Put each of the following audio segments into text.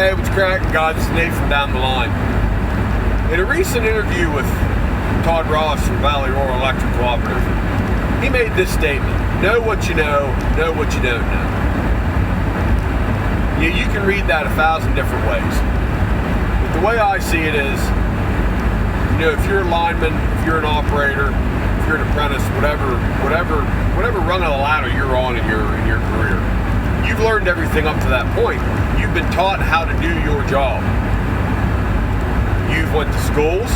Hey, what's cracking, guys? It's Nate from down the line. In a recent interview with Todd Ross from Valley Rural Electric Cooperative, he made this statement: know what you know what you don't know. You can read that 1,000 different ways. But the way I see it is, if you're a lineman, if you're an operator, if you're an apprentice, whatever rung of the ladder you're on in your career, you've learned everything up to that point. You've been taught how to do your job. You've went to schools,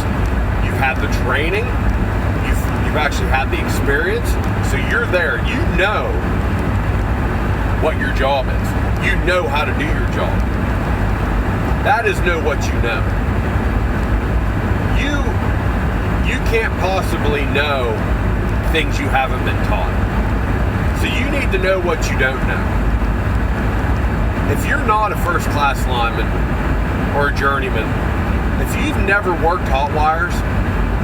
you've had the training, you've actually had the experience, so you're there. You know what your job is. You know how to do your job. That is know what you know. You can't possibly know things you haven't been taught. So you need to know what you don't know. If you're not a first-class lineman or a journeyman, if you've never worked hot wires,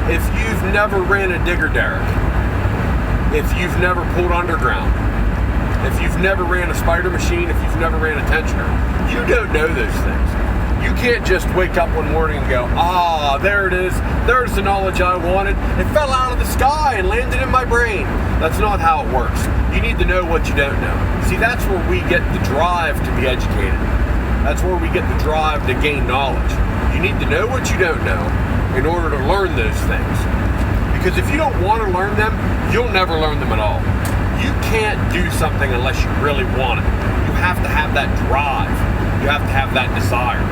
if you've never ran a digger derrick, if you've never pulled underground, if you've never ran a spider machine, if you've never ran a tensioner, you don't know those things. You can't just wake up one morning and go, there it is. There's the knowledge I wanted. It fell out of the sky and landed in my brain. That's not how it works. You need to know what you don't know. See, that's where we get the drive to be educated. That's where we get the drive to gain knowledge. You need to know what you don't know in order to learn those things. Because if you don't want to learn them, you'll never learn them at all. You can't do something unless you really want it. You have to have that drive. You have to have that desire.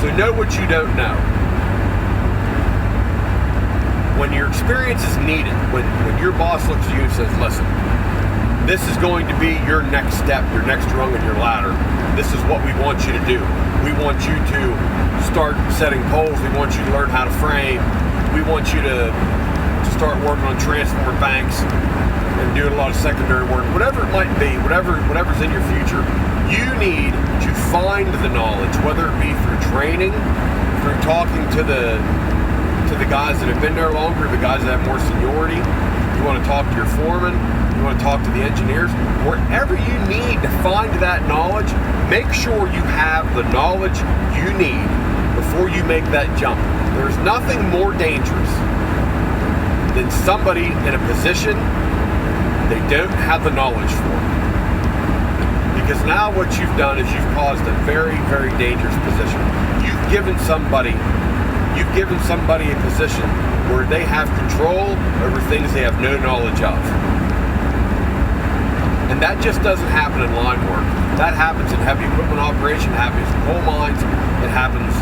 So know what you don't know. When your experience is needed, when your boss looks at you and says, listen, this is going to be your next step, your next rung in your ladder. This is what we want you to do. We want you to start setting poles. We want you to learn how to frame. We want you to start working on transformer banks and doing a lot of secondary work. Whatever it might be, whatever's in your future, you need to find the knowledge, whether it be through training, through talking to the guys that have been there longer, the guys that have more seniority. You want to talk to your foreman, you want to talk to the engineers. Wherever you need to find that knowledge, make sure you have the knowledge you need before you make that jump. There's nothing more dangerous than somebody in a position they don't have the knowledge for. Because now what you've done is you've caused a very, very dangerous position. You've given somebody a position where they have control over things they have no knowledge of. And that just doesn't happen in line work. That happens in heavy equipment operation, it happens in coal mines, it happens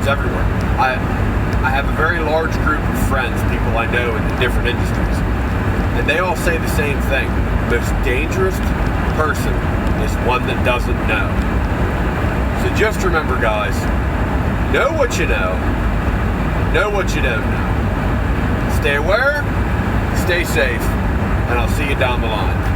everywhere. I have a very large group of friends, people I know in the different industries, and they all say the same thing. The most dangerous person is one that doesn't know. So just remember, guys, know what you know what you don't know. Stay aware, stay safe, and I'll see you down the line.